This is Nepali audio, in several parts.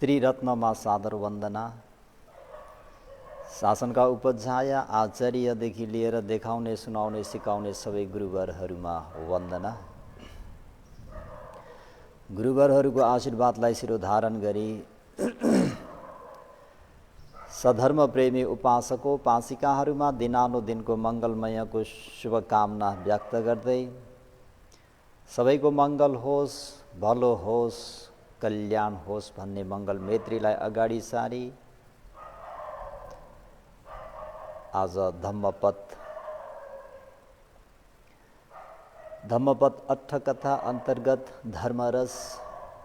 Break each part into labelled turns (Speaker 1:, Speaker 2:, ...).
Speaker 1: त्रिरत्नमा सादर वन्दना। शासनका उपध्याय आचार्यदेखि लिएर देखाउने, सुनाउने, सिकाउने सबै गुरुवरहरूमा वन्दना। गुरुवरहरूको आशीर्वादलाई शिरोधारण गरी सधर्म प्रेमी उपासको उपासिकाहरूमा दिनानुदिनको मङ्गलमयको शुभकामना व्यक्त गर्दै सबैको मङ्गल होस्, भलो होस्, कल्याण होस् भन्ने मङ्गल मैत्रीलाई अगाडि सारी आज धम्मपद अट्ठकथा अन्तर्गत धर्मरस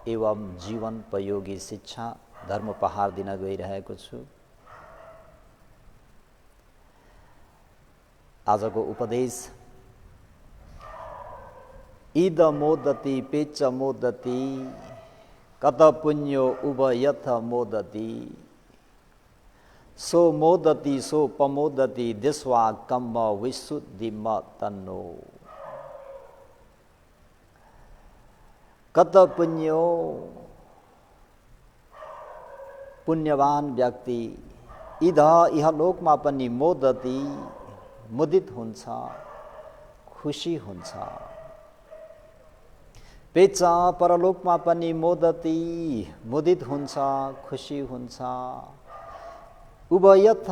Speaker 1: एवं जीवनोपयोगी शिक्षा धर्म पहाड दिन गइरहेको छु। आजको उपदेश इद मोदति पेच मोदति कत पुण्यो उभयथ मोदति सो मोदति सो पमोदति दिस्वा कम्म विशुद्धिम तन्नो। कत पुण्यो पुण्यवान व्यक्ति इध इहलोकमा पनि मोदति मुदित हुन्छ, खुसी हुन्छ। पेच परलोकमा पनि मोदति मुदित हुन्छ, खुसी हुन्छ। उभयथ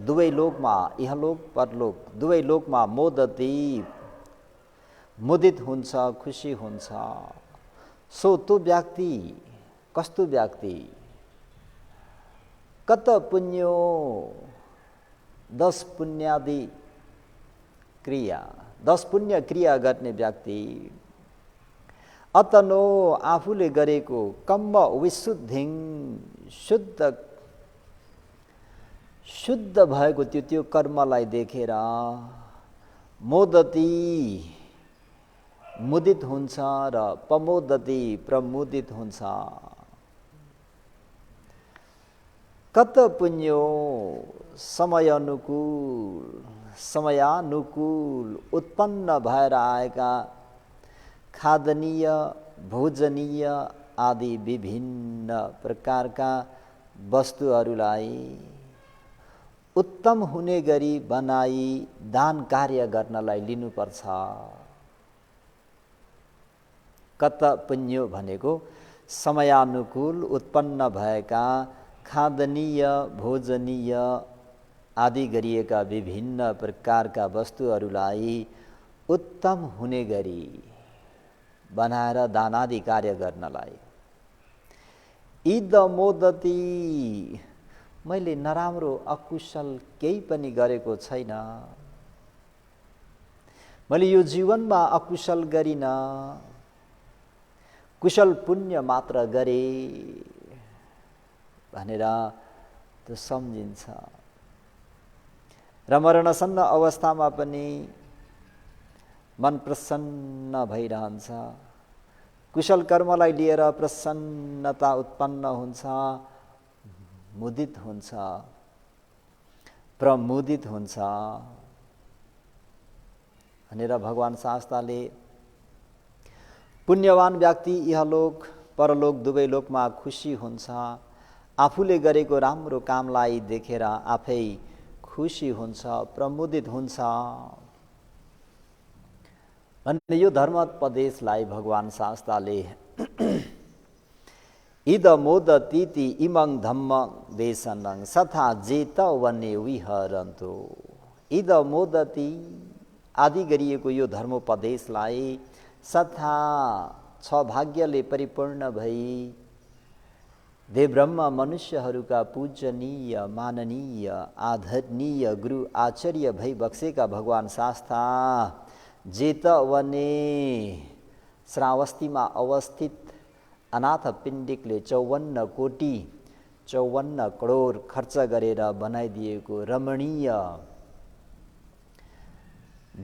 Speaker 1: दुवै लोकमा, इहलोक परलोक दुवै लोकमा मोदति मुदित हुन्छ, खुसी हुन्छ। सो त्यो व्यक्ति कस्तो व्यक्ति? कत पुण्यो 10 पुण्यादि क्रिया, 10 पुण्य क्रिया गर्ने व्यक्ति अतनो आफूले गरेको कम्म विशुद्धिं शुद्ध भएको त्यो कर्मलाई देखेर मोदति मुदित हुन्छ र पमोदति प्रमुदित हुन्छ। कत पुण्यो समयानुकूल उत्पन्न भएर आएका खादनीय, भोजनीय आदि विभिन्न प्रकारका वस्तुहरूलाई उत्तम हुने गरी बनाई दान कार्य गर्नलाई लिनुपर्छ। कत पुण्यो भनेको समयानुकूल उत्पन्न भएका खादनीय, भोजनीय आदि गरिएका विभिन्न प्रकारका वस्तुहरूलाई उत्तम हुने गरी बनाएर दानादि कार्य गर्नलाई। इद मोदति मैले नराम्रो अकुशल केही पनि गरेको छैन, मैले यो जीवनमा अकुशल गरिन, कुशल पुण्य मात्र गरे भनेर त्यो सम्झिन्छ। र मरणसन्न अवस्थामा पनि मन प्रसन्न भइरहन्छ। कुशल कर्मलाई लिएर प्रसन्नता उत्पन्न हुन्छ, मुदित हुन्छ, प्रमुदित हुन्छ भनेर भगवान शास्त्रले पुण्यवान व्यक्ति इहलोक परलोक दुवै लोकमा खुसी हुन्छ, आफूले गरेको राम्रो कामलाई देखेर आफै खुसी हुन्छ, प्रमुदित हुन्छ भन्ने यो धर्मोपदेशलाई भगवान शास्त्रले इद मोदतीति इमं धम्म देशनं सथा जेत वने विहरन्तो। इद मोदति आदि गरिएको यो धर्मोपदेशलाई सथा 6 भाग्यले परिपूर्ण भई देवब्रह्म मनुष्यहरूका पूजनीय, माननीय, आदरणीय गुरु आचार्य भई बक्सेका भगवान शास्ता जेतवने श्रावस्तीमा अवस्थित अनाथ पिण्डिकले 54 कोटी 54 करोड खर्च गरेर बनाइदिएको रमणीय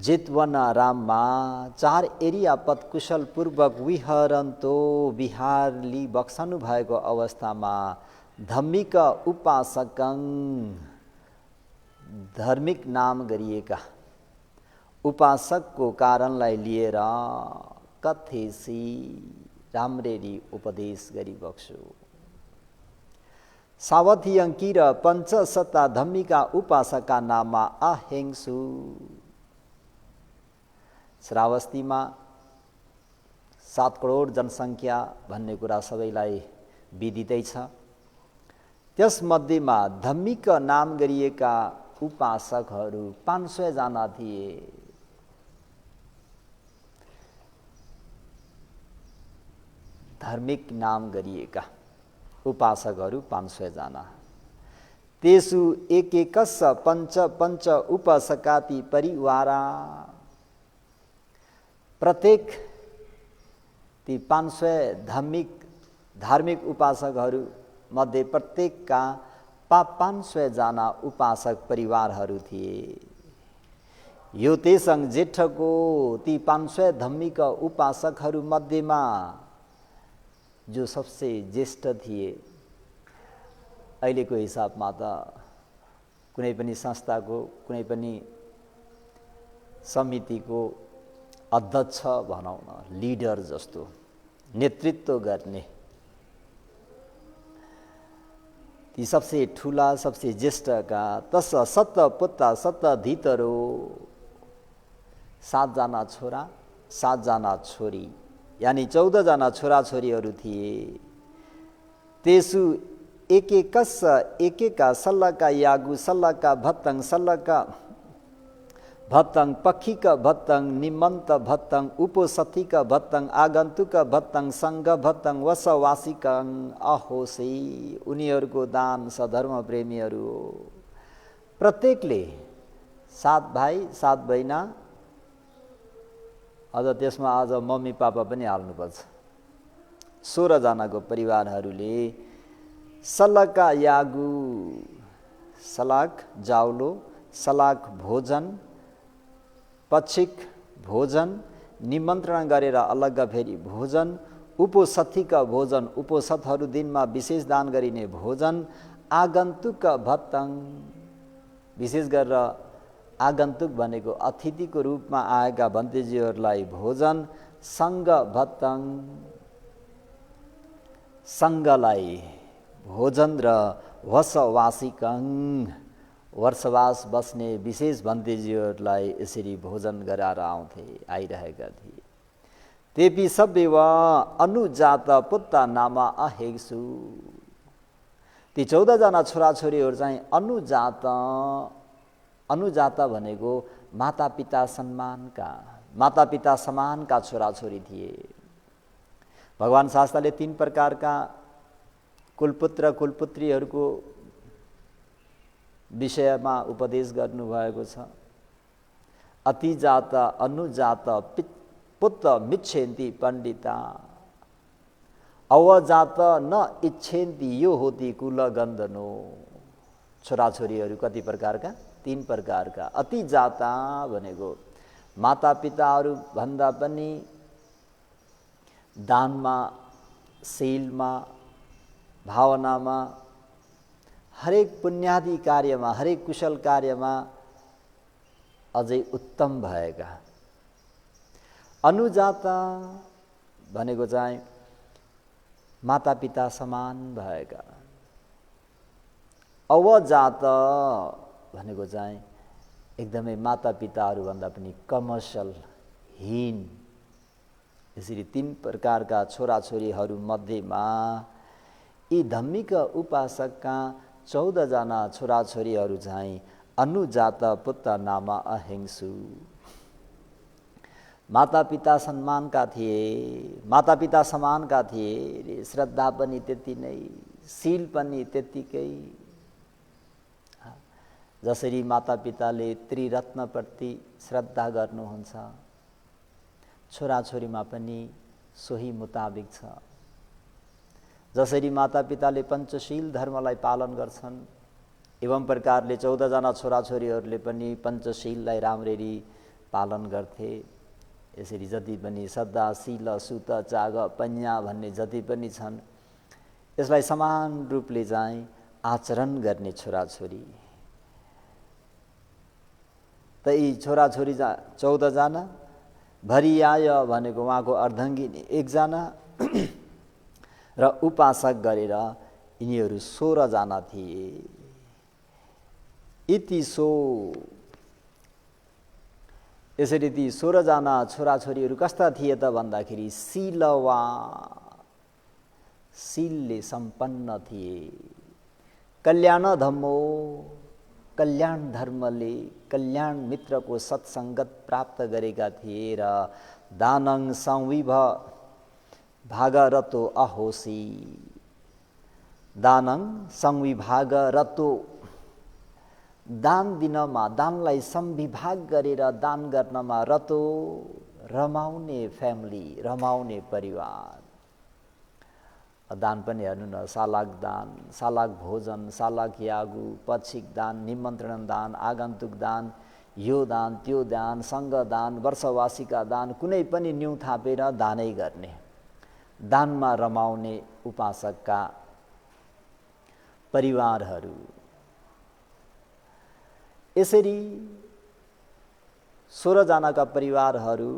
Speaker 1: जेतवन राममा 4 एरिया पद कुशल पूर्वक विहरन्तो विहारली बक्सनु भएको अवस्थामा धम्मिक उपासकं धार्मिक नाम गरिएका उपासकको कारणलाई लिएर कथेसी राम्रेरी उपदेश गरिबक्छु। सावथी अङ्की र पञ्चसत्ता धम्मीका उपासकका नाममा आहेङ्सु। श्रावस्तीमा 7 करोड जनसङ्ख्या भन्ने कुरा सबैलाई विदितै छ। त्यसमध्येमा धम्मीक नाम गरिएका उपासकहरू 500 जना थिए। धार्मिक नाम गरिएका उपासकहरू 500 जना। तेसु एकैकस्स पञ्च पञ्च उपासकाति परिवारा। प्रत्येक ती 500 धार्मिक उपासकहरू मध्ये प्रत्येकका 500 जना उपासक परिवारहरू थिए। यो तेसङ जेठको ती 500 धम्मीक उपासकहरू मध्येमा जो सबसे ज्येष्ठ थिए। अहिलेको हिसाबमा त कुनै पनि संस्थाको कुनै पनि समितिको अध्यक्ष भनौँ न, लिडर जस्तो नेतृत्व गर्ने ती सबसे ठुला सबसे ज्येष्ठका तस सत्त पुत्ता सत्त धितरो 7 जना छोरा 7 जना छोरी, यानी 14 जना छोराछोरीहरू थिए। तेसु एकैकस्स एकेका सल्लका यागु सल्लका भत्तङ सल्लका भत्तङ पक्षिक भत्तङ निमन्त भत्तङ उपोसथिक भत्तङ आगन्तुक भत्तङ सङ्घ भत्तङ वसवासिकङ अहोसे। उनीहरूको दान सधर्म प्रेमीहरू हो। प्रत्येकले 7 भाइ 7 बहिना, अझ त्यसमा आज मम्मी पापा पनि हाल्नुपर्छ। 16 जनाको परिवारहरूले सल्लका यागु सलाक जाउलो सलाक भोजन पक्षिक भोजन निमन्त्रण गरेर अलग्ग फेरि भोजन उपोसथिक भोजन उपोसथहरू दिनमा विशेष दान गरिने भोजन आगन्तुक भत्तङ विशेष गरेर आगन्तुक भनेको अतिथिको रूपमा आएका भन्तेजीहरूलाई भोजन सङ्घ भत्तङ सङ्घलाई भोजन र वसवासिकङ वर्षवास बस्ने विशेष भन्तेजीहरूलाई यसरी भोजन गराएर आइरहेका थिए। तेपी सभ्य वा अनुजात पुत्ता नामा अहेसु। ती 14 जना छोराछोरीहरू चाहिँ अनुजात भनेको मातापिता समानका छोराछोरी थिए। भगवान शास्त्रले 3 प्रकारका कुलपुत्र कुलपुत्रीहरूको विषयमा उपदेश गर्नुभएको छ। अतिजात अनुजात पुत्र मिच्छेन्ति पण्डिता अवजात न इच्छेन्ति यो होती कुलगन्धनो। छोराछोरीहरू कति प्रकारका? 3 प्रकारका। अतिजाता भनेको मातापिताहरू भन्दा पनि दानमा शीलमा भावनामा हरेक पुण्यादि कार्यमा हरेक कुशल कार्यमा अझै उत्तम भएका। अनुजाता भनेको चाहिँ मातापिता समान भएका। अवजात भनेको चाहिँ एकदमै मातापिताहरूभन्दा पनि कमर्सल हीन। यसरी 3 प्रकारका छोराछोरीहरू मध्येमा यी धम्मीका उपासकका 14 जना छोराछोरीहरू चाहिँ अनुजात पुत्र नामा अहिंसु। मातापिता सम्मानका थिए, मातापिता समानका थिए। श्रद्धा पनि त्यति नै, शील पनि त्यतिकै। जसरी मातापिताले त्रिरत्नप्रति श्रद्धा गर्नुहुन्छ, छोराछोरीमा पनि सोही मुताबिक छ। जसरी मातापिताले पञ्चशील धर्मलाई पालन गर्छन्, एवं प्रकारले 14 जना छोराछोरीहरूले पनि पञ्चशीललाई राम्ररी पालन गर्थे। यसरी जति पनि श्रद्धा शील सुत चाग पन्या भन्ने जति पनि छन्, यसलाई समान रूपले चाहिँ आचरण गर्ने छोराछोरी। त यी छोराछोरी 14 जना भरियाय भनेको उहाँको अर्धाङ्गिनी एकजना र उपासक गरेर यिनीहरू 16 जना थिए। इति सो यसरी ती 16 जना छोराछोरीहरू कस्ता थिए त भन्दाखेरि शीलले सम्पन्न थिए। कल्याण धम्मो कल्याण धर्मले कल्याण मित्रको सत्सङ्गत प्राप्त गरेका थिए र दानङ संविभ भागरतो अहोसी। दानङ संविभाग रतो दान दिनमा दानलाई संविभाग गरेर दान गर्नमा रतो रमाउने फ्यामिली रमाउने परिवार। दान पनि हेर्नु न, सालाग दान, सालाग भोजन, सालाग यागु, पक्षिक दान, निमन्त्रण दान, आगन्तुक दान, यो दान त्यो दान, सङ्घ दान, वर्षवासीका दान, कुनै पनि न्यु थापेर दानै गर्ने, दानमा रमाउने उपासकका परिवारहरू। यसरी 16 जनाका परिवारहरू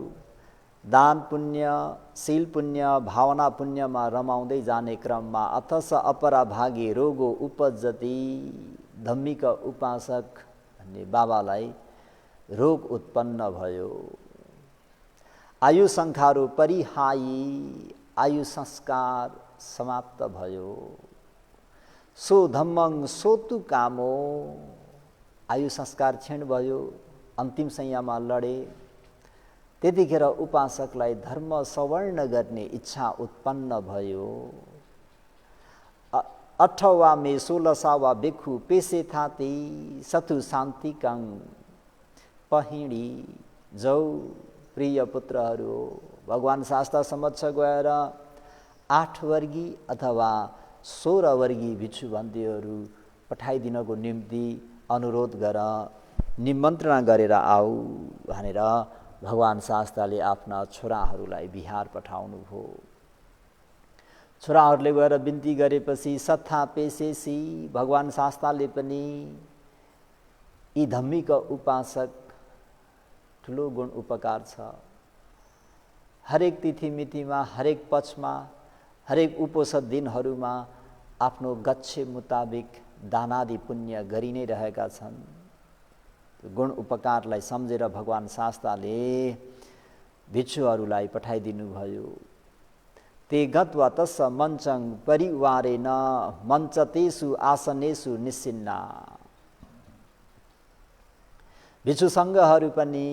Speaker 1: दान पुण्य, शील पुण्य, भावना पुण्यमा रमाउँदै जाने क्रममा अथस अपराभागे रोगो उपजति। धम्मिक उपासक भन्ने बाबालाई रोग उत्पन्न भयो। आयु संखारो परिहाई, आयु संस्कार समाप्त भयो। सो धम्मङ सोतु कामो, आयु संस्कार क्षीण भयो, अन्तिम संयममा लडे। त्यतिखेर उपासकलाई धर्म सवर्ण गर्ने इच्छा उत्पन्न भयो। 8वा मे 16सावा बेखु पेसे थाती सथु शान्तिकङ पहिणी जौ। प्रिय पुत्रहरू, भगवान शास्त्र समक्ष गएर 8 वर्गी अथवा 16 वर्गी भिक्षुबन्दीहरू पठाइदिनको निम्ति अनुरोध गर, निमन्त्रणा गरेर आऊ भनेर भगवान शास्त्रले आफ्ना छोराहरूलाई बिहार पठाउनु भयो। छोराहरूले गएर बिन्ती गरेपछि सत्था पेसेसी भगवान शास्त्रले पनि यी धम्मिक उपासक ठुलो गुण उपकार छ। हरेक तिथि मितिमा, हरेक पक्षमा, हरेक उपोषद दिनहरूमा आफ्नो गच्छे मुताबिक दानादि पुण्य गरि नै रहेका छन्। गुण उपकारलाई सम्झेर भगवान शास्त्रले भिक्षुहरूलाई पठाइदिनु भयो। ते गत्वा तस्स मञ्चङ परिवारेन मञ्चतेषु आसनेषु निसिन्ना। भिक्षु सङ्घहरू पनि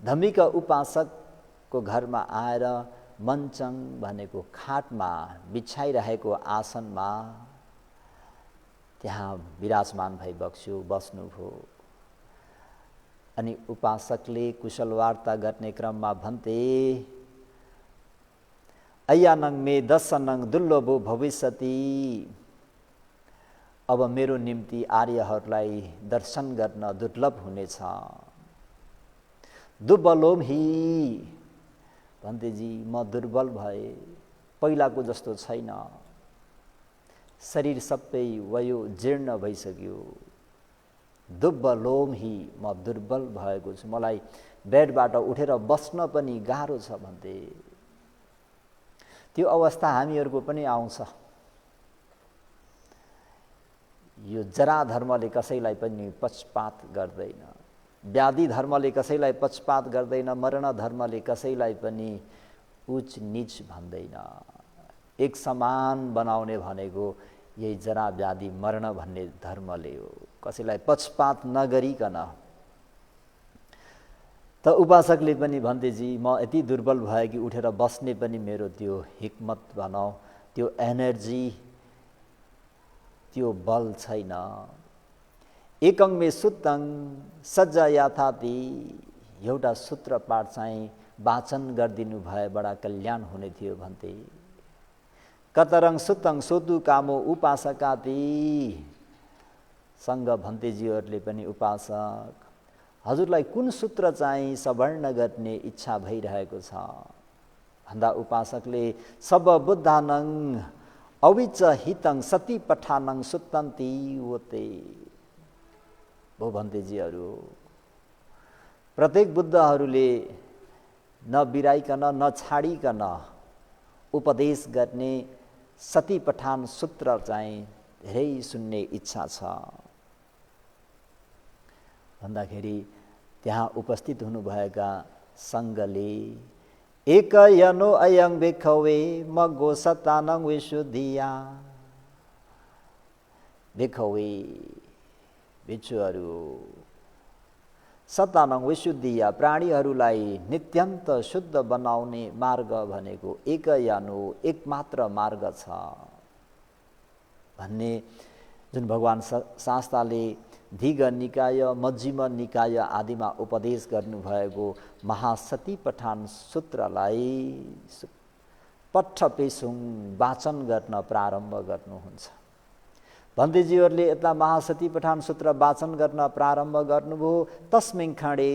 Speaker 1: धम्मिक उपासकको घरमा आएर मञ्चङ भनेको खाटमा बिछाइरहेको आसनमा त्यहाँ विराजमान भई बस्नुभयो। अनि उपासकले कुशल वार्ता गर्ने क्रममा भन्थे, अय्यानङ मे दर्शनङ दुर्लभो भविष्यति। अब मेरो निम्ति आर्यहरूलाई दर्शन गर्न दुर्लभ हुनेछ। दुर्बलोम हि भन्तेजी, म दुर्बल भए, पहिलाको जस्तो छैन। शरीर सबै वयो जीर्ण भइसक्यो। दुर्बलोम हि, म दुर्बल भएको छु, मलाई बेडबाट उठेर बस्न पनि गाह्रो छ भन्थे। त्यो अवस्था हामीहरूको पनि आउँछ। यो जरा धर्मले कसैलाई पनि पक्षपात गर्दैन, व्याधि धर्मले कसैलाई पक्षपात गर्दैन, मरण धर्मले कसैलाई पनि उच्च नीच भन्दैन। एक समान बनाउने भनेको यही जरा व्याधि मरण भन्ने धर्मले हो, कसैलाई पक्षपात नगरिकन। त उपासकले पनि भन्थे, जी म यति दुर्बल भयो कि उठेर बस्ने पनि मेरो त्यो हिक्मत भनौँ, त्यो एनर्जी, त्यो बल छैन। एकङ मे सुत्तङ सज्जा याथाति। एउटा सूत्र पाठ चाहिँ वाचन गरिदिनु भए बडा कल्याण हुने थियो भन्थे। कतरङ सुत्तङ सोतु कामो उपासकाति। सङ्घ भन्तेजीहरूले पनि उपासक, हजुरलाई कुन सूत्र चाहिँ सवर्ण गर्ने इच्छा भइरहेको छ भन्दा उपासकले सब बुद्धानङ अविच हितङ सती पठानङ सुत्तन्ती वोते। भो भन्तेजीहरू, प्रत्येक बुद्धहरूले नबिराइकन नछाडिकन उपदेश गर्ने सती पठान सूत्र चाहिँ धेरै सुन्ने इच्छा छ भन्दाखेरि त्यहाँ उपस्थित हुनुभएका सङ्घले एक यनो अयं भिक्खवे मग्गो सतानङ विशुद्धिया भिक्खवे भिक्षुहरू सतानङ विशुद्धिया प्राणीहरूलाई नित्यन्त शुद्ध बनाउने मार्ग भनेको एक यानो एकमात्र मार्ग छ भन्ने जुन भगवान शास्त्रले दीघ निकाय मध्यम निकाय आदिमा उपदेश गर्नुभएको महासती पठान सूत्रलाई पठ्ठपेसुङ वाचन गर्न प्रारम्भ गर्नुहुन्छ। भन्देजीहरूले यता महासती पठान सूत्र वाचन गर्न प्रारम्भ गर्नुभयो। तस्मिन खडे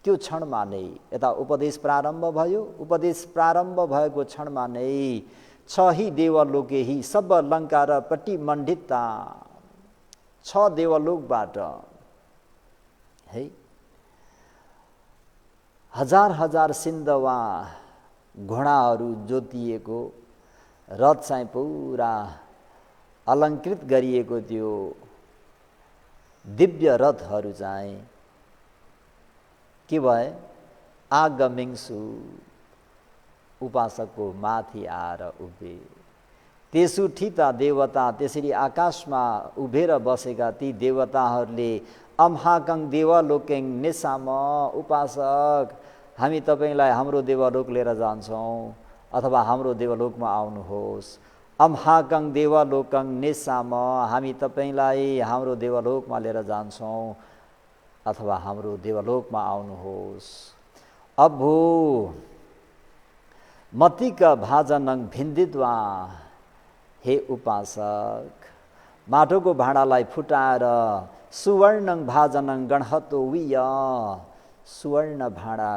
Speaker 1: त्यो क्षणमा नै यता उपदेश प्रारम्भ भयो। उपदेश प्रारम्भ भएको क्षणमा नै छही देवलोकेही सब लङ्का र पट्टी मण्डिता 6 देवलोकबाट है हजार हजार सिन्धवा घोडाहरू जोतिएको रथ चाहिँ पुरा अलङ्कृत गरिएको त्यो दिव्य रथहरू चाहिँ के भए आगमिङ्सु उपासकको माथि आएर उभे। त्यसु ठिता देवता त्यसरी आकाशमा उभेर बसेका ती देवताहरूले अम्हाकङ देवलोकेङ निसाम उपासक हामी तपाईलाई हाम्रो देवलोक लिएर जान्छौँ अथवा हाम्रो देवलोकमा आउनुहोस्। अम्हाकङ देवलोकङ निसाम हामी तपाईलाई हाम्रो देवलोकमा लिएर जान्छौँ अथवा हाम्रो देवलोकमा आउनुहोस्। अभो मतिक भाजनङ भिन्दिद्वा हे उपासक माटोको भाँडालाई फुटाएर सुवर्णङ भाजनङ गणहतो विय सुवर्ण भाँडा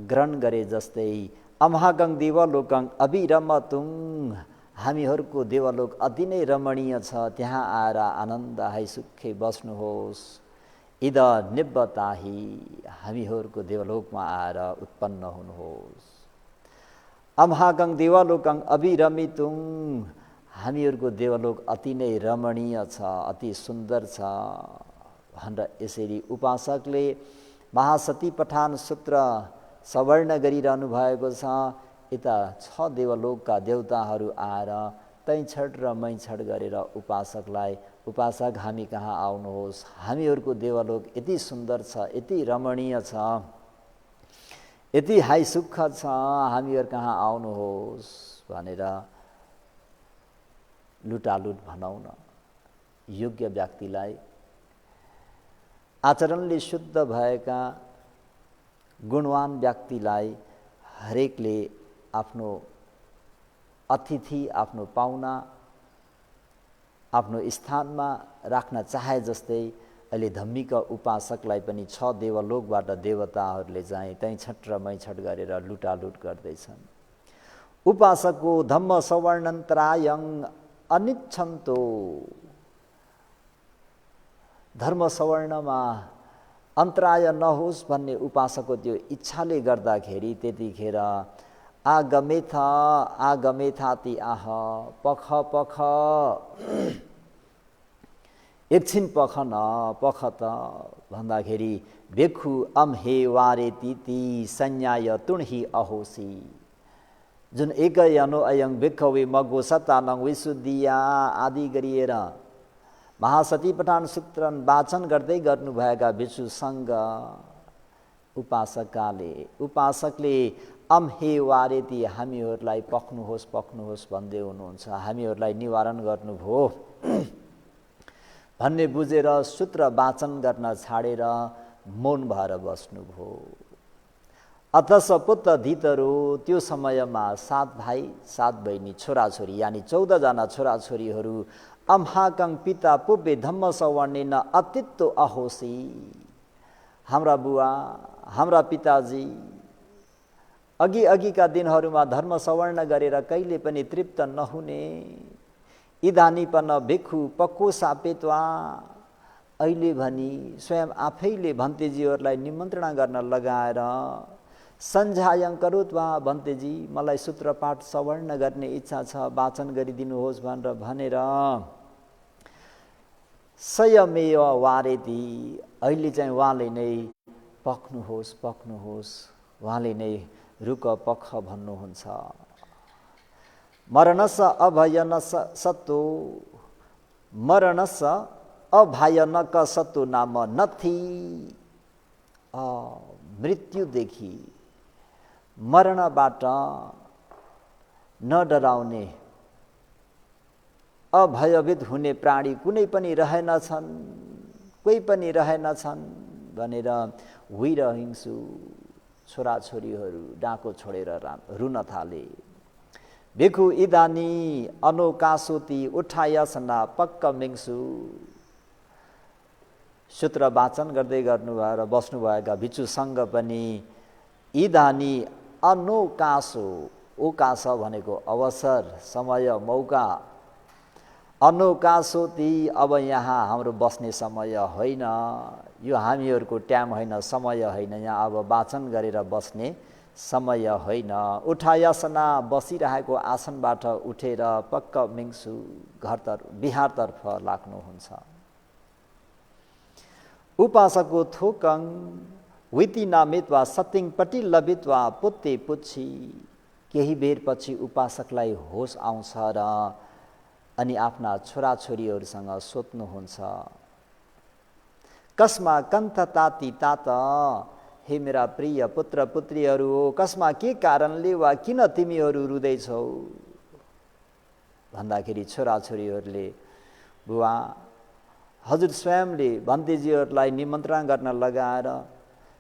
Speaker 1: ग्रहण गरे जस्तै अम्हाकङ देवलोकङ अभिरमतुङ हामीहरूको देवलोक अति नै रमणीय छ त्यहाँ आएर आनन्द हाइसुखे बस्नुहोस्। इद निब्बताही हामीहरूको देवलोकमा आएर उत्पन्न हुनुहोस्। अम्हाकङ देवलोकङ अभिरमितुङ हामीहरूको देवलोक अति नै रमणीय छ अति सुन्दर छ भनेर यसरी उपासकले महासती पठान सूत्र सवर्ण गरिरहनु भएको छ। यता 6 देवलोकका देवताहरू आएर तैछड र मैछड गरेर उपासकलाई उपासक हामी कहाँ आउनुहोस् हामीहरूको देवलोक यति सुन्दर छ यति रमणीय छ यति हाई सुख छ हामीहरू कहाँ आउनुहोस् भनेर लुटालुट भनौँ न योग्य व्यक्तिलाई आचरणले शुद्ध भएका गुणवान व्यक्तिलाई हरेकले आफ्नो अतिथि आफ्नो पाहुना आफ्नो स्थानमा राख्न चाहे जस्तै अहिले धम्मीका उपासकलाई पनि 6 देवलोकबाट देवताहरूले चाहिँ तैछट र मैछट गरेर लुटालुट गर्दैछन्। उपासकको धम्म सवर्णन्तरायङ अनिच्छन्तो धर्म सवर्णमा अन्तराय नहोस् भन्ने उपासकको त्यो इच्छाले गर्दाखेरि त्यतिखेर आगमेथाति आह पख पख एकछिन पख न पख त भन्दाखेरि भेखु अम्हे वारे तिति संज्ञाय तुणही अहोसी जुन एक यनो अयं भिक्खवे मग्गो सतानङ विशुद्धिया आदि गरिएर महासती पठान सूत्र वाचन गर्दै गर्नुभएका भिक्षु सङ्घ उपासकले अम्हे वारेती हामीहरूलाई पक्नुहोस् पक्नुहोस् भन्दै हुनुहुन्छ हामीहरूलाई निवारण गर्नुभयो भन्ने बुझेर सूत्र वाचन गर्न छाडेर मौन भएर बस्नुभयो। अथ सपुत धितरो त्यो समयमा 7 भाइ 7 बहिनी छोराछोरी यानि 14 जना छोराछोरीहरू अम्हाकङ पिता पुब्बे धम्म सवर्णेन अतित्व अहोसी हाम्रा बुवा हाम्रा पिताजी अघिका दिनहरूमा धर्म सवर्ण गरेर कहिले पनि तृप्त नहुने इदानीपन भिखु पक्को सापेत्वा अहिले भनी स्वयं आफैले भन्तेजीहरूलाई निमन्त्रणा गर्न लगाएर सञ्झायं करोत्वा भन्तेजी मलाई सूत्रपाठ सवर्ण गर्ने इच्छा छ, वाचन गरिदिनुहोस् भनेर सयमेव वारेती अहिले चाहिँ उहाँले नै पक्नुहोस् उहाँले नै रुक पख भन्नुहुन्छ। मरणस अभयनस सत्तो मरणस अभयनक सत्तो नाम नथी। मृत्युदेखि मरणबाट न डराउने अभयभीत हुने प्राणी कुनै पनि रहेनछन्, कोही पनि रहेनछन् भनेर हुइरहन्छु। छोराछोरीहरू डाको छोडेर रुन थाले। भिखु इदानी अनोकासोती उठायसना पक्क मिङ्सु। सूत्र वाचन गर्दै गर्नुभयो र बस्नुभएका भिक्षुसँग पनि इदानी अनोकासो, ओकास भनेको अवसर, समय, मौका। अनोकासोती अब यहाँ हाम्रो बस्ने समय होइन, यो हामीहरूको टाइम होइन, समय होइन, यहाँ अब वाचन गरेर बस्ने समय होइन। उठायसना बसिरहेको आसनबाट उठेर पक्क मिङ्सु घरतर्फ बिहारतर्फ लाग्नुहुन्छ। उपासको थोकङ विति नामित्वा सत्यङपट्टि लबित्वा पुत्ते पुच्छी। केही बेरपछि उपासकलाई होस आउँछ र अनि आफ्ना छोराछोरीहरूसँग सोध्नुहुन्छ, कस्मा कन्थ ताती तात, हे मेरा प्रिय पुत्र पुत्रीहरू हो, कसमा के कारणले वा किन तिमीहरू रुँदैछौ भन्दाखेरि छोराछोरीहरूले बुवा हजुर स्वयंले भन्तेजीहरूलाई निमन्त्रणा गर्न लगाएर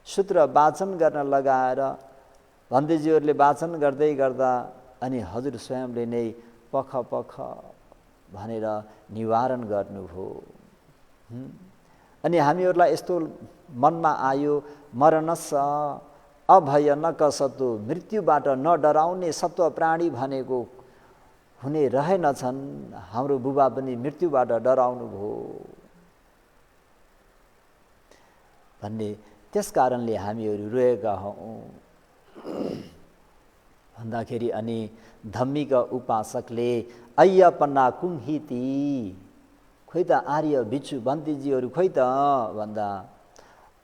Speaker 1: सूत्र वाचन गर्न लगाएर भन्तेजीहरूले वाचन गर्दै गर्दा अनि हजुर स्वयंले नै पख पख भनेर निवारण गर्नुभयो। अनि हामीहरूलाई यस्तो मनमा आयो, मरणस अभयनक सत्तो, मृत्युबाट न डराउने सत्व प्राणी भनेको हुने रहेनछन्। हाम्रो बुबा पनि मृत्युबाट डराउनु भयो भन्ने, त्यस कारणले हामीहरू रोएका हौँ भन्दाखेरि अनि धम्मिक उपासकले अय्यपन्ना कुङ्हिती, खोइ त आर्य भिक्षु भन्तेजीहरू खोइ त भन्दा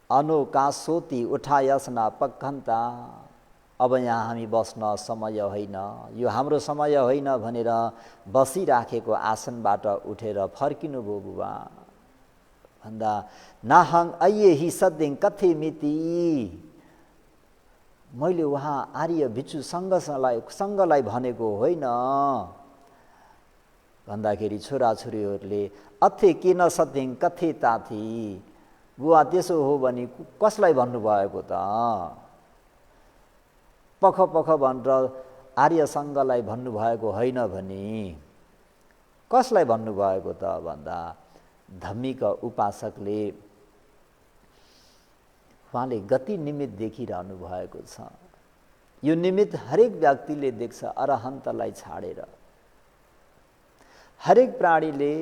Speaker 1: अनोकासोती उठायसना पक्खन्ता, अब यहाँ हामी बस्न समय होइन, यो हाम्रो समय होइन भनेर बसिराखेको आसनबाट उठेर फर्किनुभयो बुबा भन्दा नाहङ अये हि सद्दिङ कथे मिति, मैले उहाँ आर्य भिक्षु सङ्घलाई भनेको होइन भन्दाखेरि छोराछोरीहरूले अथे किन सद्दिङ कथे ताथी, बुवा त्यसो हो भने कसलाई भन्नुभएको त, पख पख भनेर आर्य सङ्घलाई भन्नुभएको होइन भने कसलाई भन्नुभएको त भन्दा धम्मिक उपासकले उहाँले गति निमित्त देखिरहनु भएको छ। यो निमित्त हरेक व्यक्तिले देख्छ, अरहन्तलाई छाडेर हरेक प्राणीले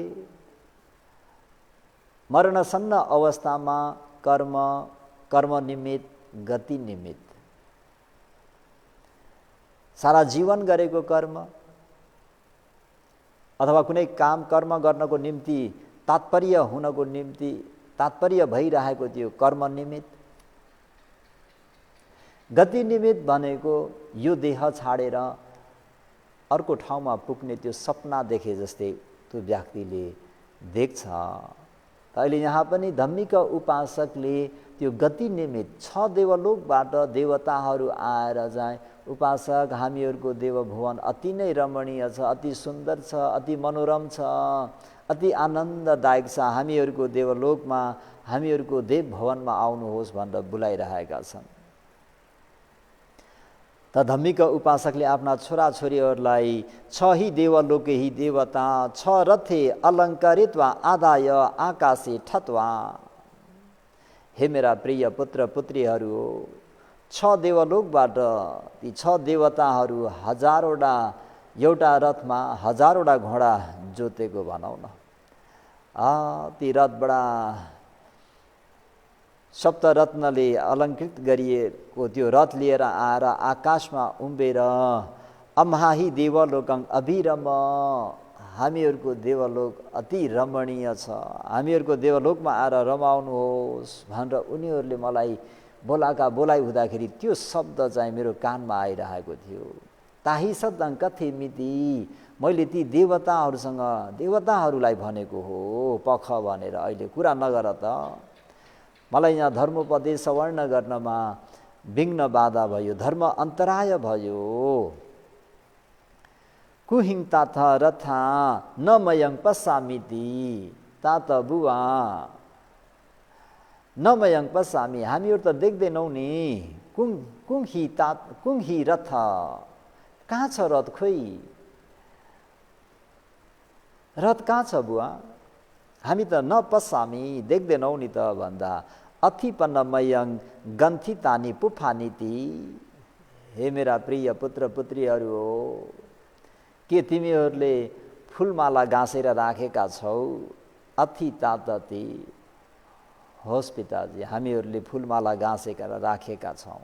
Speaker 1: मरणसन्न अवस्थामा कर्म निमित्त, गति निमित्त, सारा जीवन गरेको कर्म अथवा कुनै काम कर्म गर्नको निम्ति तात्पर्य हुनको निम्ति तात्पर्य भइरहेको त्यो कर्म निमित्त, गति निमित्त भनेको यो देह छाडेर अर्को ठाउँमा पुग्ने त्यो सपना देखे जस्तै त्यो व्यक्तिले देख्छ। अहिले यहाँ पनि धम्मिक उपासकले त्यो गति निमित्त 6 देवलोकबाट देवताहरू आएर चाहिँ उपासक हामीहरूको देवभुवन अति नै रमणीय छ, अति सुन्दर छ, अति मनोरम छ, अति आनन्ददायक छ, हामीहरूको देवलोकमा हामीहरूको देवभवनमा आउनुहोस् भनेर बोलाइरहेका छन्। त धम्मिक उपासकले आफ्ना छोराछोरीहरूलाई 6 हि देवलोके हि देवता 6 रथे अलङ्कारित्वा आदाय आकाशे ठत्वा, हे मेरा प्रिय पुत्र पुत्रीहरू हो, 6 देवलोकबाट ती 6 देवताहरू हजारवटा एउटा रथमा हजारवटा घोडा जोतेको भनौँ न। ती रथ बडा सप्तरत्नले अलङ्कृत गरिएको त्यो रथ लिएर आएर आकाशमा उम्बेर अम्हाहि देवलोकं अभिरम, हामीहरूको देवलोक अति रमणीय छ, हामीहरूको देवलोकमा आएर रमाउनुहोस् भनेर उनीहरूले मलाई बोलाइ हुँदाखेरि त्यो शब्द चाहिँ मेरो कानमा आइरहेको थियो। ताही सदं कथे मिति, मैले ती देवताहरूलाई भनेको हो पख भनेर, अहिले कुरा नगर त, मलाई यहाँ धर्मोपदेश सवर्ण गर्नमा विघ्न बाधा भयो, धर्म अन्तराय भयो। कुहिङ तात रथा न मयं पश्यामिति, तात बुवा न मयं पश्यामि, हामीहरू त देख्दैनौँ नि, कुङ्ही रथ, कहाँ छ रथ, खोइ रथ कहाँ छ बुवा, हामी त न पश्यामि, देख्दैनौँ नि त भन्दा अथिपन्न मयं गन्थितानि पुफानिति, हे मेरा प्रिय पुत्र पुत्रीहरू हो, के तिमीहरूले फुलमाला गाँसेर राखेका छौ? अथि तातति, होस् पिताजी, हामीहरूले फुलमाला गाँसेर राखेका छौँ।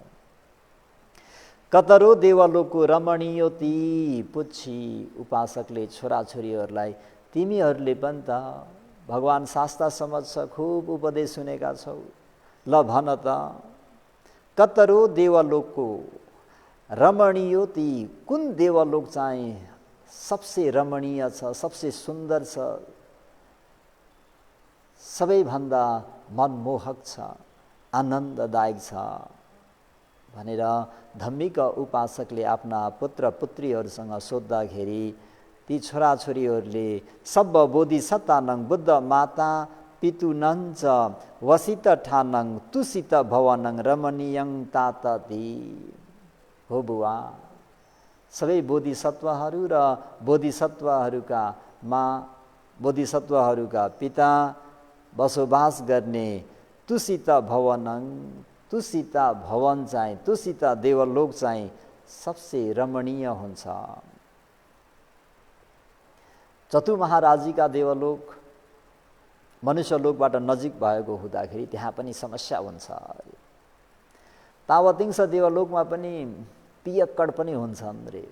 Speaker 1: कतरो देवलोकको रमणीयोति, पुच्छी उपासकले छोराछोरीहरूलाई, तिमीहरूले पनि त भगवान शास्त्र समझ खुब उपदेश सुनेका छौ, ल भन त कतरो देवलोकको रमणीयोति, कुन देवलोक चाहिँ सबसे रमणीय छ, सबसे सुन्दर छ, सबैभन्दा मनमोहक छ, आनन्ददायक छ भनेर धम्मिक उपासकले आफ्ना पुत्र पुत्रीहरूसँग सोद्धाखेरि ती छोराछोरीहरूले सब्ब बोधिसत्तानं बुद्ध माता पितुनञ्च वसित ठानं तुसित भवनं रमणीयं तातति, हो बुवा, सबै बोधिसत्वहरू र बोधिसत्वहरूका बोधिसत्वहरूका पिता बसोबास गर्ने तुसित भवनं, तुसित भवन चाहिँ, तुसित देवलोक चाहिँ सबसे रमणीय हुन्छ। चतु महाराजीका देवलोक मनुष्यलोकबाट नजिक भएको हुँदाखेरि त्यहाँ पनि समस्या हुन्छ। तावतिंश देवलोकमा पनि पियक्कड पनि हुन्छन् रे,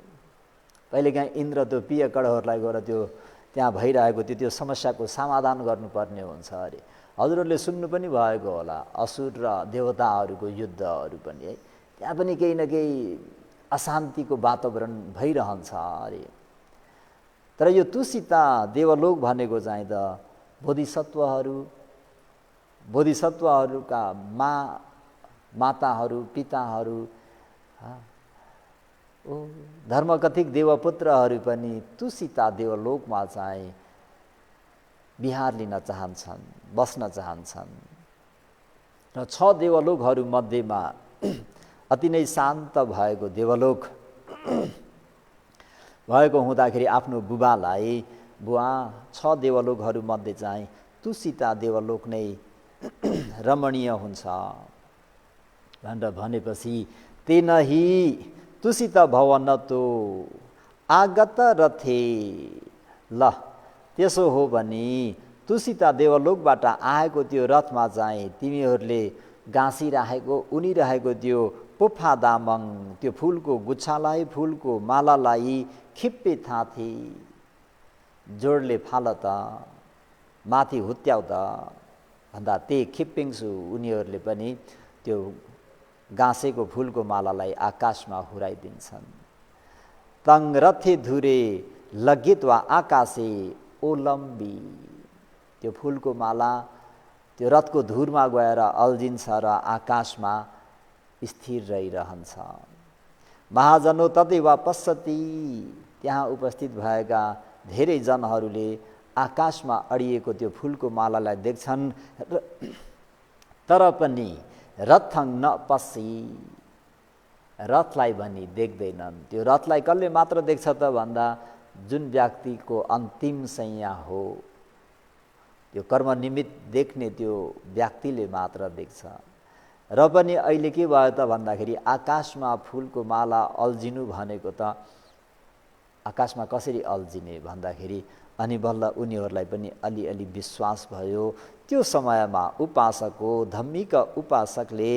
Speaker 1: कहिलेकाहीँ इन्द्र त्यो पियक्कडहरूलाई गएर त्यो त्यहाँ भइरहेको त्यो समस्याको समाधान गर्नुपर्ने हुन्छ अरे। हजुरहरूले सुन्नु पनि भएको होला, असुर र देवताहरूको युद्धहरू पनि है, त्यहाँ पनि केही न केही अशान्तिको वातावरण भइरहन्छ अरे। तर यो तुसिता देवलोक भनेको चाहिँ त बोधिसत्वहरूका माताहरू पिताहरू, धर्मकथिक देवपुत्रहरू पनि तुसिता देवलोकमा चाहिँ विहार लिन चाहन्छन्, बस्न चाहन्छन्। र 6 देवलोकहरू मध्येमा अति नै शान्त भएको देवलोक भएको हुँदाखेरि आफ्नो बुबालाई, बुवा 6 देवलोकहरू मध्ये चाहिँ तुसिता देवलोक नै रमणीय हुन्छ भनेर भनेपछि तेनहि तुसित भवनतो आगत रथे, ल त्यसो हो भने तुसिता देवलोकबाट आएको त्यो रथमा चाहिँ तिमीहरूले गाँसिरहेको उनिरहेको त्यो पुफा दामङ, त्यो फुलको गुच्छालाई, फुलको मालालाई खिप्पे थाथे, जोडले फाल त, माथि हुत्याउ त भन्दा ते खिप्पिङ्सु, उनीहरूले पनि त्यो गाँसेको फुलको मालालाई आकाशमा हुराइदिन्छन्। तङ रथे धुरे लगित वा आकाशे ओलम्बी, त्यो फुलको माला त्यो रथको धुरमा गएर अल्झिन्छ र आकाशमा स्थिर रहिरहन्छ। महाजनो तदेव पश्यति, त्यहाँ उपस्थित भएका धेरै जनहरूले आकाशमा अडिएको त्यो फुलको मालालाई देख्छन्, तर पनि रथं न पश्यि, रथलाई भनी देख्दैनन्। त्यो रथलाई कसले मात्र देख्छ त भन्दा जुन व्यक्तिको अन्तिम सैया हो, त्यो कर्मनिमित्त देख्ने त्यो व्यक्तिले मात्र देख्छ। र पनि अहिले के भयो त भन्दाखेरि आकाशमा फुलको माला अल्झिनु भनेको त आकाशमा कसरी अल्झिने भन्दाखेरि अनि बल्ल उनीहरूलाई पनि अलिअलि विश्वास भयो त्यो समयमा उपासक हो धम्मिक उपासकले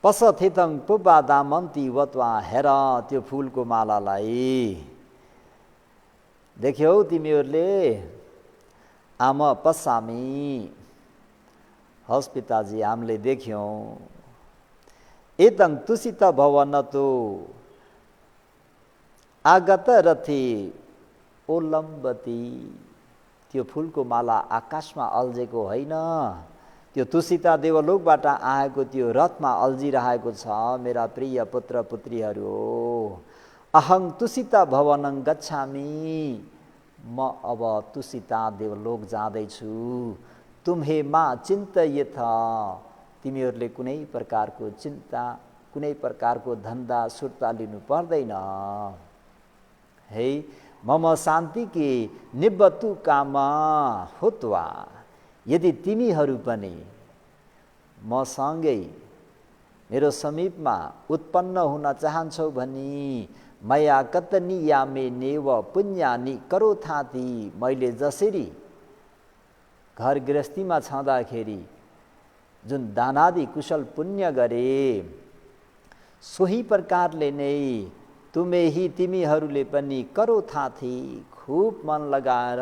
Speaker 1: पसथेतङ पुबादामन्ती वत्वा हेर त्यो फुलको मालालाई देख्यौ तिमीहरूले आम पसामी हस् पिताजी हामीले देख्यौँ एतङ तुसित भवनतो आगत रथी ओलम्बती त्यो फुलको माला आकाशमा अल्झेको होइन त्यो तुसिता देवलोकबाट आएको त्यो रथमा अल्झिरहेको छ मेरा प्रिय पुत्र पुत्रीहरू अहं तुसिता भवनं गच्छामि म अब तुसिता देवलोक जाँदैछु तुम्हे मा चिन्तयेथ तिमीहरूले कुनै प्रकारको चिन्ता कुनै प्रकारको धन्दा सुर्ता लिनु पर्दैन है मम शान्ति के निब्बतु काम हुत्वा यदि तिमीहरू पनि मसँगै मेरो समीपमा उत्पन्न हुन चाहन्छौ भनी मया कतनीयामे नेव पुण्यानि करोथाति मैले जसरी घर गृहस्थीमा छँदाखेरि जुन दानादि कुशल पुण्य गरे सोही प्रकारले नै तिमीहरूले पनि करोथाथि खूब मन लगाएर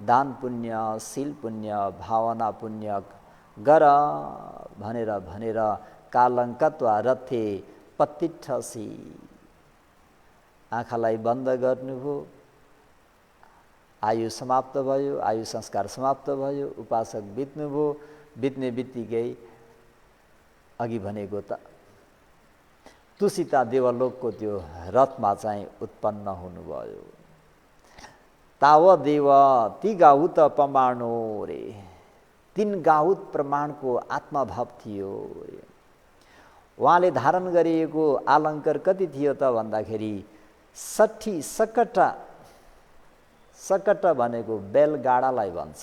Speaker 1: दान पुण्य शील पुण्य भावना पुण्य गर भनेर कालङ्कत्वा रथे पत्तिठसी आँखालाई बन्द गर्नुभयो आयु समाप्त भयो आयु संस्कार समाप्त भयो उपासक बित्नुभयो बित्ने बित्तिकै अघि भनेको त तुसिता देवलोकको त्यो रथमा चाहिँ उत्पन्न हुनुभयो तावदेव ती गाहुत प्रमाणो रे 3 गाहुत प्रमाणको आत्मभाव थियो उहाँले धारण गरिएको अलङ्कार कति थियो त भन्दाखेरि 60 सकट भनेको बेलगाडालाई भन्छ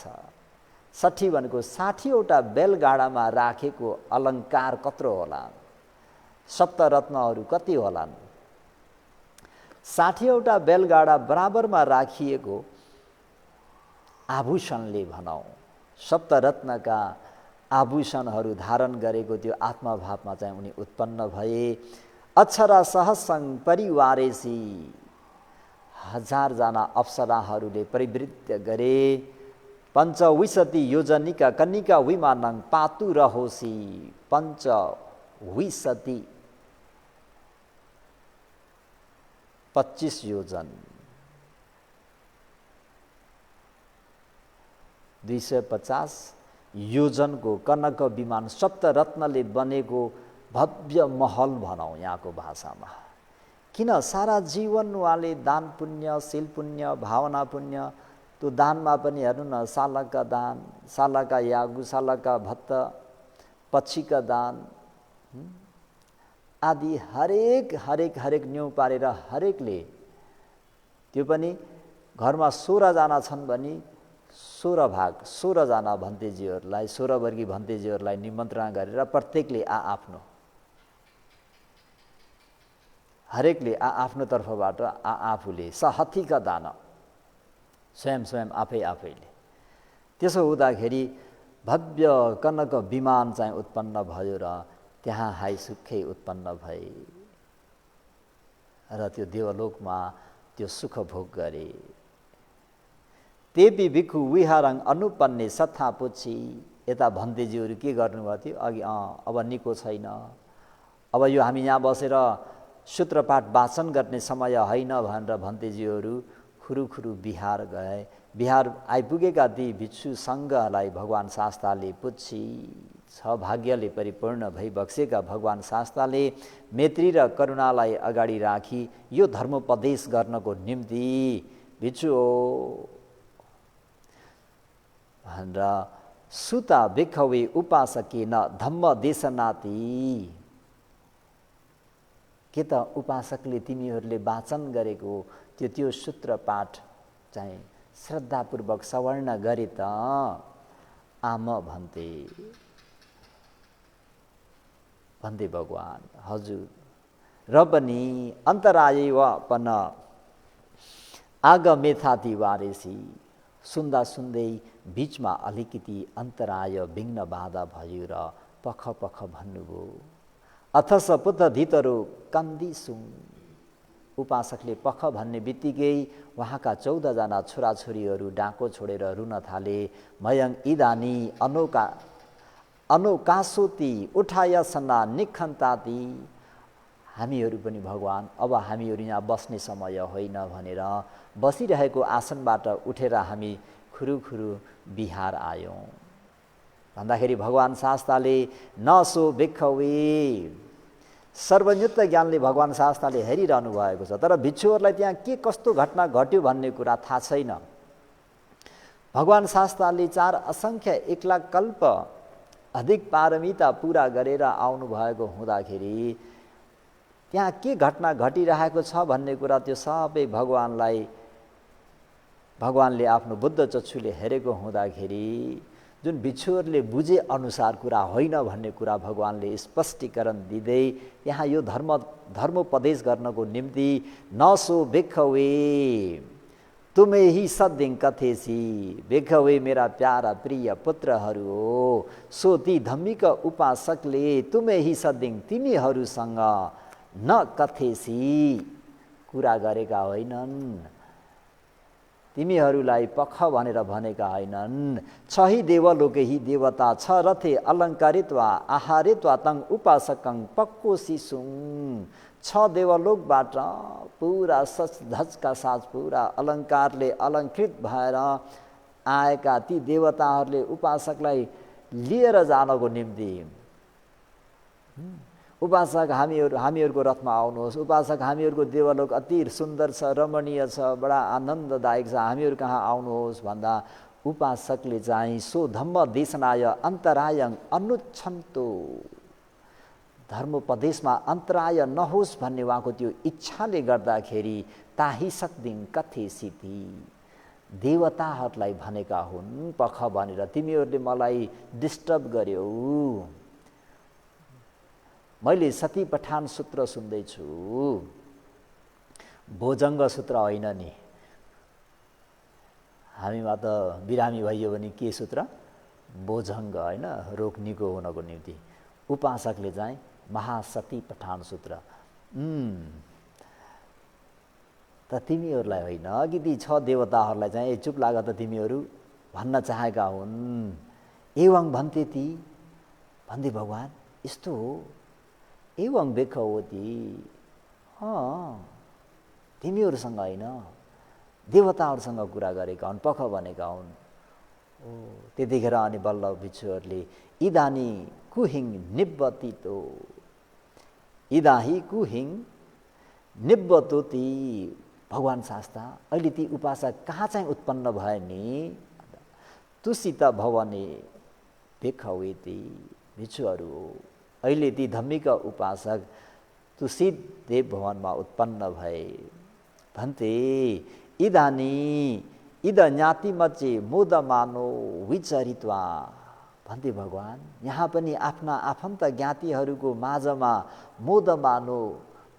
Speaker 1: 60 भनेको 60वटा बेलगाडामा राखेको अलङ्कार कत्रो होला सप्तरत्नहरू कति होलान् 60वटा बेलगाडा बराबरमा राखिएको आभूषणले भनौँ सप्तरत्नका आभूषणहरू धारण गरेको त्यो आत्मभावमा चाहिँ उनी उत्पन्न भए अक्षरा सहसङ परिवारेसी 1000 जना अप्सराहरूले परिवृत्य गरे पञ्चविंशति योजनिका कन्निका विमानङ पातु रहोसी 25 योजन 250 योजनको कनक विमान सप्तरत्नले बनेको भव्य महल भनौँ यहाँको भाषामा किन सारा जीवन उहाँले दान पुण्य शील पुण्य भावना पुण्य त्यो दानमा पनि हेर्नु न सालका दान सालका यागु सालका भत्त पक्षीका दान आदि हरेक न्यौ पारेर हरेकले त्यो पनि घरमा 16 जना छन् भने 16 भाग 16 जना भन्तेजीहरूलाई 16 वर्गी भन्तेजीहरूलाई निमन्त्रणा गरेर प्रत्येकले आफ्नो हरेकले आफ्नो तर्फबाट आफूले सहथिका दान स्वयं आफैले त्यसो हुँदाखेरि भव्य कनक विमान चाहिँ उत्पन्न भयो र त्यहाँ हाइसुखै उत्पन्न भए र त्यो देवलोकमा त्यो सुख भोग गरे तेपी भिखु विहारङ अनुपन्ने सथा पुछि यता भन्तेजीहरू के गर्नुभएको थियो अघि अब निको छैन अब यो हामी यहाँ बसेर सूत्रपाठ वाचन गर्ने समय होइन भनेर भन्तेजीहरू खुरुखुरु बिहार गए बिहार आइपुगेका ती भिक्षु सङ्घलाई भगवान शास्ताले पुछि छ भाग्यले परिपूर्ण भई बक्सेका भगवान शास्ताले मैत्री र करुणालाई अगाडि राखी यो धर्मोपदेश गर्नको निम्ति भिक्षु भनेर सुता भिखवे उपासकेन धम्म देशनाति के त उपासकले तिमीहरूले वाचन गरेको त्यो सूत्र पाठ चाहिँ श्रद्धापूर्वक सवर्ण गरे त आम भन्ते भगवान हजुर र पनि अन्तराय पन आगमेथाति वारेसी सुन्दा सुन्दै बीचमा अलिकति अन्तराय विघ्न बाधा भयो र पख पख भन्नुभयो। अथस पुत धितरो कन्दिसुङ। उपासकले पख भन्ने बित्तिकै उहाँका 14 जना छोराछोरीहरू डाँको छोडेर रुन थाले। मयङ इदानी अनोकासोती उठायसना निखन्ताती। हामीहरू पनि भगवान अब हामीहरू यहाँ बस्ने समय होइन भनेर बसिरहेको आसनबाट उठेर हामी खुरुखुरु बिहार आयौँ भन्दाखेरि भगवान शास्ताले नसो भिक्षवे, सर्वयुक्त ज्ञानले भगवान शास्ताले हेरिरहनु भएको छ। तर भिक्षुहरूलाई त्यहाँ के कस्तो घटना घट्यो भन्ने कुरा थाहा छैन। भगवान शास्ताले 4 असङ्ख्य 1 लाख कल्प अधिक पारमिता पुरा गरेर आउनुभएको हुँदाखेरि त्यहाँ के घटना घटिरहेको छ भन्ने कुरा त्यो सबै भगवानले आफ्नो बुद्ध चक्षुले हेरेको हुँदाखेरि जुन भिक्षुहरूले बुझे अनुसार कुरा होइन भन्ने कुरा भगवानले स्पष्टीकरण दिँदै यहाँ यो धर्मोपदेश गर्नको निम्ति नसो भिक्षवे तुमे ही सद्दिङ कथेसी। भिक्षवे मेरा प्यारा प्रिय पुत्रहरू हो, सो ती धम्मिक उपासकले तुमे ही सद्दिङ तिमीहरूसँग न कथेसी कुरा गरेका होइनन्, तिमीहरूलाई पख भनेर भनेका होइनन्। छहि देवलोकेही देवता छ रथे अलङ्कारित्वा आहारित्वा तङ उपासकङ पक्को सिसुङ। 6 देवलोकबाट पुरा सचधजका साथ पुरा अलङ्कारले अलङ्कृत भएर आएका ती देवताहरूले उपासकलाई लिएर जानको निम्ति उपासक हामीहरूको रथमा आउनुहोस्, उपासक हामीहरूको देवलोक अति सुन्दर छ, रमणीय छ, बडा आनन्ददायक छ, हामीहरू कहाँ आउनुहोस् भन्दा उपासकले चाहिँ सो धम्म देशनाय अन्तरायङ अनुच्छन्तो, धर्मोपदेशमा अन्तराय नहोस् भन्ने उहाँको त्यो इच्छाले गर्दाखेरि ताही सक्दिङ कथेसिति, देवताहरूलाई भनेका हुन् पख भनेर तिमीहरूले मलाई डिस्टर्ब गर्यौ। मैले सती पठान सूत्र सुन्दैछु, भोजङ्ग सूत्र होइन नि। हामीमा त बिरामी भइयो भने के सूत्र? भोजङ्ग होइन, रोग निको हुनको निम्ति। उपासकले चाहिँ महासती पठान सूत्र। त तिमीहरूलाई होइन कि ती 6 देवताहरूलाई चाहिँ चुप लाग त तिमीहरू भन्न चाहेका हुन्। एवं भन्थे ती, भन्दै भगवान यस्तो हो। एवं भिक्षवती, तिमीहरूसँग होइन देवताहरूसँग कुरा गरेका हुन्, पख भनेका हुन्। त्यतिखेर अनि बल्ल भिक्षुहरूले इदानी कुहिङ निब्बतितो, इदाही कुहिङ निब्बतोती, भगवान शास्ता अहिले ती उपासक कहाँ चाहिँ उत्पन्न भए नि? तुसित भवने भिक्षवेती, भिक्षुहरू हो। अहिले ती धम्मिक उपासक तुसित देव भवनमा उत्पन्न भए। भन्थे इदानी इद ज्ञाति मचे मोदमानो विचरित्वा, भन्थे भगवान यहाँ पनि आफ्ना आफन्त ज्ञातिहरूको माझमा मोदमानो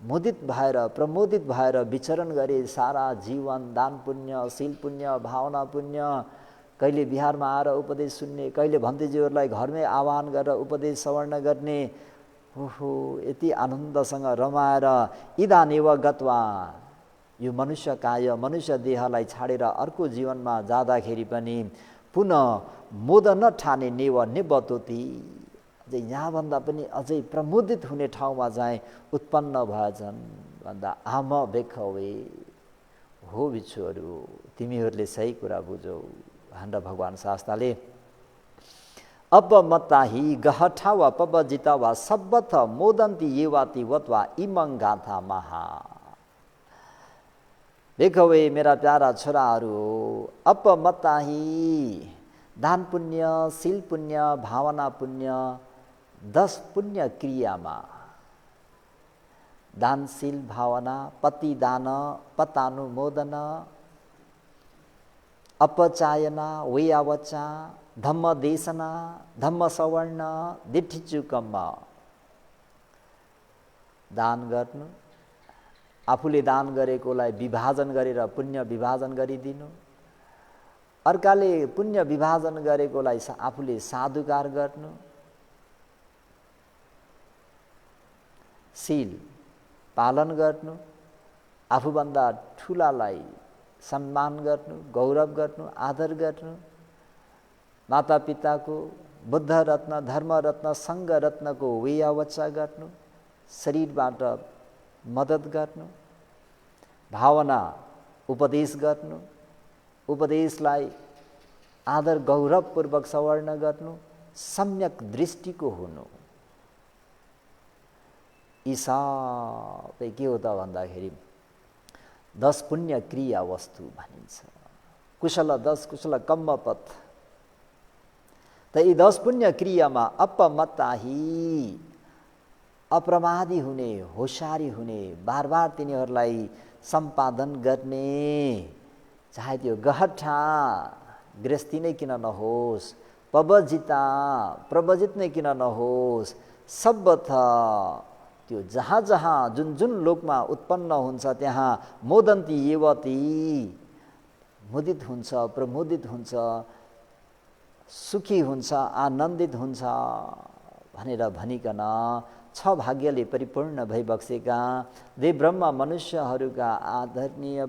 Speaker 1: मोदित भएर प्रमोदित भएर विचरण गरे। सारा जीवन दान पुण्य, शील पुण्य, भावना पुण्य, कहिले बिहारमा आएर उपदेश सुन्ने, कहिले भन्तेजीहरूलाई घरमै आह्वान गरेर उपदेश श्रवण गर्ने। ओहो, यति आनन्दसँग रमाएर इदानेव गत्वा, यो मनुष्य काय मनुष्य देहलाई छाडेर अर्को जीवनमा जाँदाखेरि पनि पुनः मोद नठाने नेव निबतोती, अझै यहाँभन्दा पनि अझै प्रमोदित हुने ठाउँमा चाहिँ उत्पन्न भएछन् भन्दा आम भिक्षवे, हो भिक्षुहरू तिमीहरूले सही कुरा बुझौ भनेर भगवान शास्ताले अपमत्ताही गहठा वा पबजिता वा सब्बथ मोदन्ती येवाति वत्वा इमं गाथा महा। भिक्षवे मेरा प्यारा छोराहरू, अपमत्ताही दान पुण्य, शील पुण्य, भावना पुण्य, 10 पुण्य क्रियामा दान, शील, भावना, पति दान, पतानुमोदन, अपचायना, वेयावचा, धम्म देशना, धम्म सवर्ण, दिठिचुकम्म, दान गर्नु, आफूले दान गरेकोलाई विभाजन गरेर पुण्य विभाजन गरिदिनु, अर्काले पुण्य विभाजन गरेकोलाई आफूले साधुकार गर्नु, शील पालन गर्नु, आफूभन्दा ठुलालाई सम्मान गर्नु, गौरव गर्नु, आदर गर्नु, मातापिताको, बुद्ध रत्न, धर्म रत्न, सङ्घ रत्नको वेयावच्चा गर्नु, शरीरबाट मद्दत गर्नु, भावना उपदेश गर्नु, उपदेशलाई आदर गौरवपूर्वक सवर्ण गर्नु, सम्यक दृष्टिको हुनु। यी सबै के हो त भन्दाखेरि 10 पुण्य क्रिया वस्तु भनिन्छ। कुशल 10 कुशल कम्मपथ। त यी 10 पुण्य क्रियामा अपमत्ताही, अप्रमादी हुने, होशियारी हुने, बार बार तिनीहरूलाई सम्पादन गर्ने, चाहे त्यो गहठा गृहस्थी नै किन नहोस्, पवजिता प्रवजित नै किन नहोस्, सब्बथ त्यो जहाँ जहाँ जुन जुन लोकमा उत्पन्न हुन्छ त्यहाँ मोदन्ती येवती मुदित हुन्छ, प्रमोदित हुन्छ, सुखी हुन्छ, आनन्दित हुन्छ भनेर भनिकन 6 भाग्यले परिपूर्ण भइबक्सेका देव ब्रह्म मनुष्यहरूका आदरणीय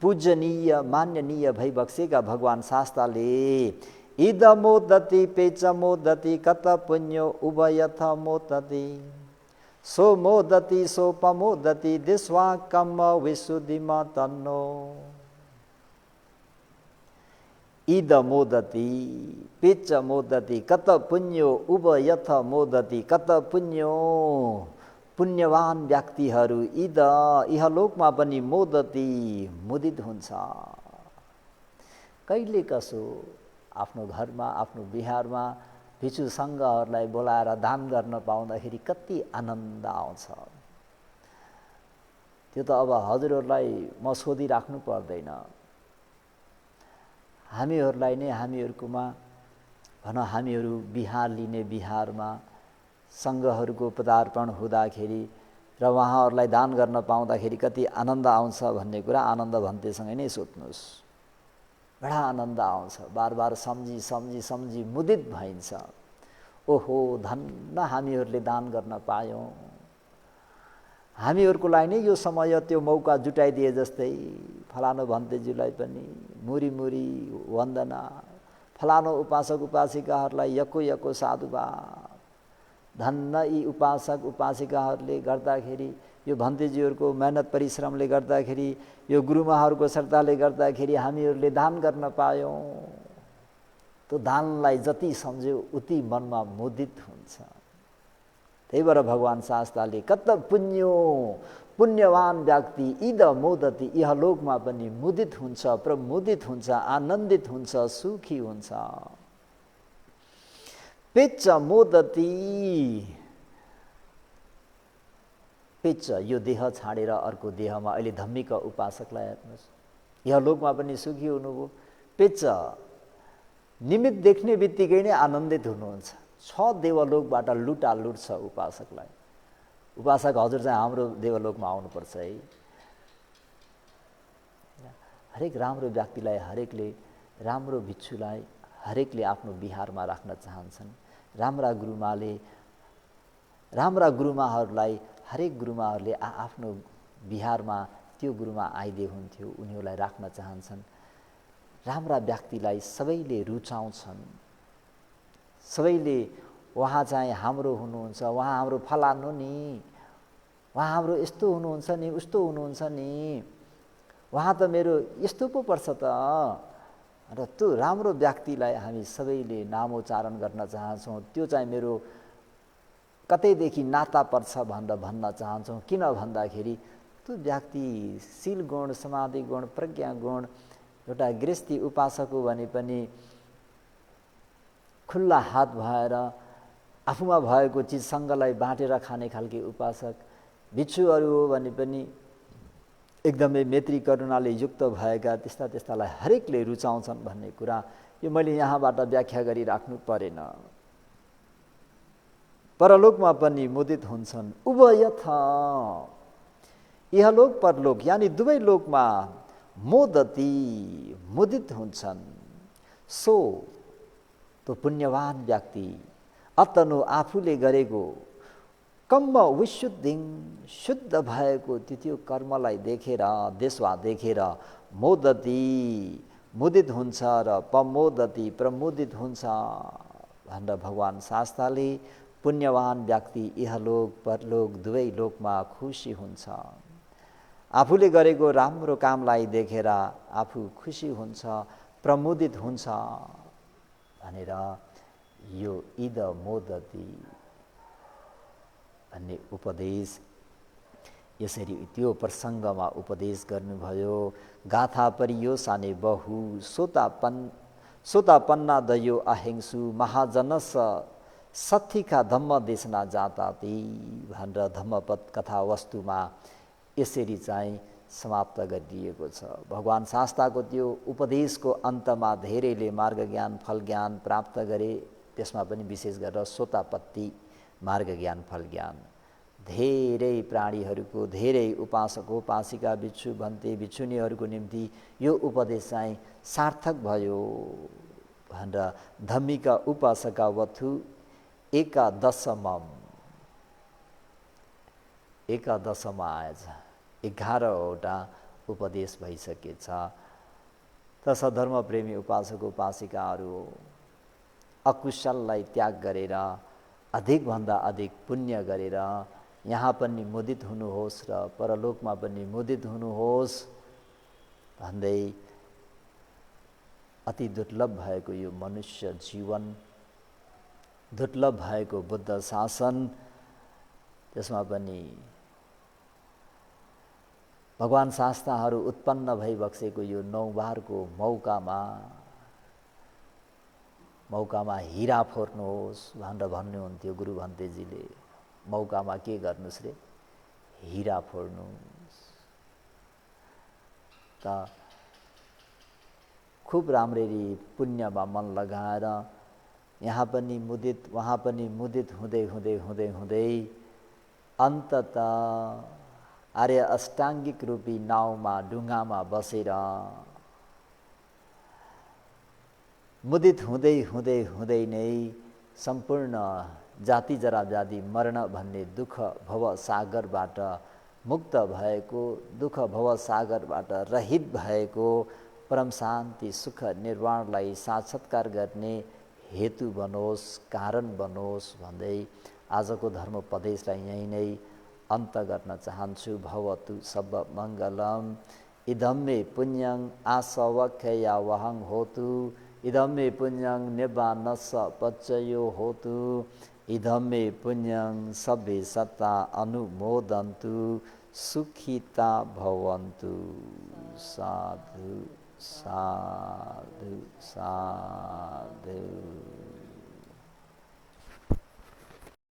Speaker 1: पूजनीय मान्यनीय भइबक्सेका भगवान शास्ताले इद मोदति पेच मोदति कत पुण्यो उभयथ मोदति सो मोदति सोपमोदति दिस्वाकम विशुद्धिम तन्नो। इद मोदति पेच मोदति कत पुण्यो उभयथ मोदति कत पुण्यो, पुण्यवान व्यक्तिहरू इद इहलोकमा पनि मोदति मुदित हुन्छ। कहिले कसो आफ्नो घरमा आफ्नो बिहारमा भिचु सङ्घहरूलाई बोलाएर दान गर्न पाउँदाखेरि कति आनन्द आउँछ। त्यो त अब हजुरहरूलाई म सोधिराख्नु पर्दैन। हामीहरूलाई नै हामीहरूकोमा भनौँ हामीहरू बिहार लिने बिहारमा सङ्घहरूको पदार्पण हुँदाखेरि र उहाँहरूलाई दान गर्न पाउँदाखेरि कति आनन्द आउँछ भन्ने कुरा आनन्द भन्तेसँगै नै सोध्नुहोस्। बडा आनन्द आउँछ। बार बार सम्झी सम्झी सम्झी मुदित भइन्छ। ओहो धन्न हामीहरूले दान गर्न पायौँ, हामीहरूको लागि नै यो समय त्यो मौका जुटाइदिए जस्तै फलानो भन्तेज्यूलाई पनि मुरी मुरी वन्दना, फलानो उपासक उपासिकाहरूलाई यको यको साधुवाद। धन्न यी उपासक उपासिकाहरूले गर्दाखेरि, यो भन्तेज्यूहरूको मेहनत परिश्रमले गर्दाखेरि, यो गुरुमाहरूको श्रद्धाले गर्दाखेरि हामीहरूले दान गर्न पायौँ। त्यो दानलाई जति सम्झ्यो उति मनमा मुदित हुन्छ। त्यही भएर भगवान शास्ताले कत पुण्यो, पुण्यवान व्यक्ति इद मोदति इहलोकमा पनि मुदित हुन्छ, प्रमुदित हुन्छ, आनन्दित हुन्छ, सुखी हुन्छ। पेच मोदति, पेच यो देह छाडेर अर्को देहमा अहिले धम्मीका उपासकलाई हेर्नुहोस्, इहलोकमा पनि सुखी हुनुभयो। पेच निमित्त देख्ने बित्तिकै नै आनन्दित हुनुहुन्छ। 6 देवलोकबाट लुटालुट छ उपासकलाई। उपासक हजुर चाहिँ हाम्रो देवलोकमा आउनुपर्छ है। हरेक राम्रो व्यक्तिलाई, हरेकले राम्रो भिक्षुलाई हरेकले आफ्नो बिहारमा राख्न चाहन्छन्। राम्रा गुरुमाहरूलाई हरेक गुरुमाहरूले आफ्नो बिहारमा त्यो गुरुमा आइदिए हुन्थ्यो, उनीहरूलाई राख्न चाहन्छन्। राम्रा व्यक्तिलाई सबैले रुचाउँछन्। सबैले उहाँ चाहिँ हाम्रो हुनुहुन्छ, उहाँ हाम्रो फलानु नि, उहाँ हाम्रो यस्तो हुनुहुन्छ नि, उस्तो हुनुहुन्छ नि, उहाँ त मेरो यस्तो पो पर्छ त। र त्यो राम्रो व्यक्तिलाई हामी सबैले नामोच्चारण गर्न चाहन्छौँ। त्यो चाहिँ मेरो कतैदेखि नाता पर्छ भनेर भन्न चाहन्छौँ। किन भन्दाखेरि त्यो व्यक्ति शील गुण, समाधि गुण, प्रज्ञा गुण, एउटा गृहस्थी उपासक हो भने पनि खुल्ला हात भएर आफूमा भएको चिजसँगलाई बाँटेर खाने खालके उपासक। भिक्षुहरू हो भने पनि एकदमै मैत्री करुणाले युक्त भएका त्यस्तालाई हरेकले रुचाउँछन् भन्ने कुरा यो मैले यहाँबाट व्याख्या गरिराख्नु परेन। परलोकमा पनि मुदित हुन्छन्। उभयथ इहलोक परलोक यानी दुवै लोकमा मोदति मुदित हुन्छन्। सो तो पुण्यवान व्यक्ति अतनो आफूले गरेको कम्म विशुद्धि शुद्ध भएको त्यो कर्मलाई देखेर देशवा देखेर मोदती मुदित हुन्छ र प्रमोदती प्रमोदित हुन्छ भनेर भगवान शास्त्रले पुण्यवान व्यक्ति इहलोक परलोक दुवै लोकमा खुसी हुन्छ। आफूले गरेको राम्रो कामलाई देखेर आफू खुसी हुन्छ, प्रमोदित हुन्छ भनेर यो इद मोदती भन्ने उपदेश यसरी त्यो प्रसङ्गमा उपदेश गर्नुभयो। गाथा परियो साने बहु सोतापन्ना दयो अहिंसु महाजनस सत्थिका धम्म देशना जाता ती भनेर धम्मपद कथा वस्तुमा यसरी चाहिँ समाप्त गरिदिएको छ। भगवान शास्त्रको त्यो उपदेशको अन्तमा धेरैले मार्ग ज्ञान फल ज्ञान प्राप्त गरे। त्यसमा पनि विशेष गरेर सोतापत्ति मार्ग ज्ञान फल ज्ञान धेरै प्राणीहरूको धेरै उपासक उपासिका भिक्षु भन्ते भिक्षुनीहरूको निम्ति यो उपदेश चाहिँ सार्थक भयो भनेर धम्मिका उपासका वथु एकादशमा आएछ। 11वटा उपदेश भइसकेछ। त सधर्म प्रेमी उपासक उपासिकाहरू अकुशललाई त्याग गरेर अधिकभन्दा अधिक पुण्य गरेर यहाँ पनि मुदित हुनुहोस् र परलोकमा पनि मुदित हुनुहोस् भन्दै अति दुर्लभ भएको यो मनुष्य जीवन, दुर्लभ भएको बुद्ध शासन, त्यसमा पनि भगवान शास्त्रहरू उत्पन्न भइबक्सेको यो 9 बारको मौकामा हिरा फोर्नुहोस् भनेर भन्नुहुन्थ्यो गुरु भन्तेजीले। मौकामा के गर्नुस् रे? हिरा फोर्नुहोस्। त खुब राम्ररी पुण्यमा मन लगाएर यहाँ पनि मुदित वहाँ पनि मुदित हुँदै हुँदै हुँदै हुँदै अन्ततः आर्य अष्टाङ्गिक रूपी नाउमा डुङ्गामा बसेर मुदित हुँदै हुँदै हुँदै नै सम्पूर्ण जाति जरा व्याधि मरण भन्ने दुःख भव सागरबाट मुक्त भएको, दुःख भव सागरबाट रहित भएको परम शान्ति सुख निर्वाणलाई साक्षात्कार गर्ने हेतु बनोस्, कारण बनोस् भन्दै आजको धर्मोपदेशलाई यहीँ नै अन्त गर्न चाहन्छु। भवतु सब मङ्गलम। इदं मे पुण्यं आसवख्यया वहं होतु, इदं मे पुण्यं निब्बानस्स पच्चयो होतु, इदं मे पुण्यं सब्बे सत्ता अनुमोदन्तु, सुखिता भवन्तु। साधु साधु साधु।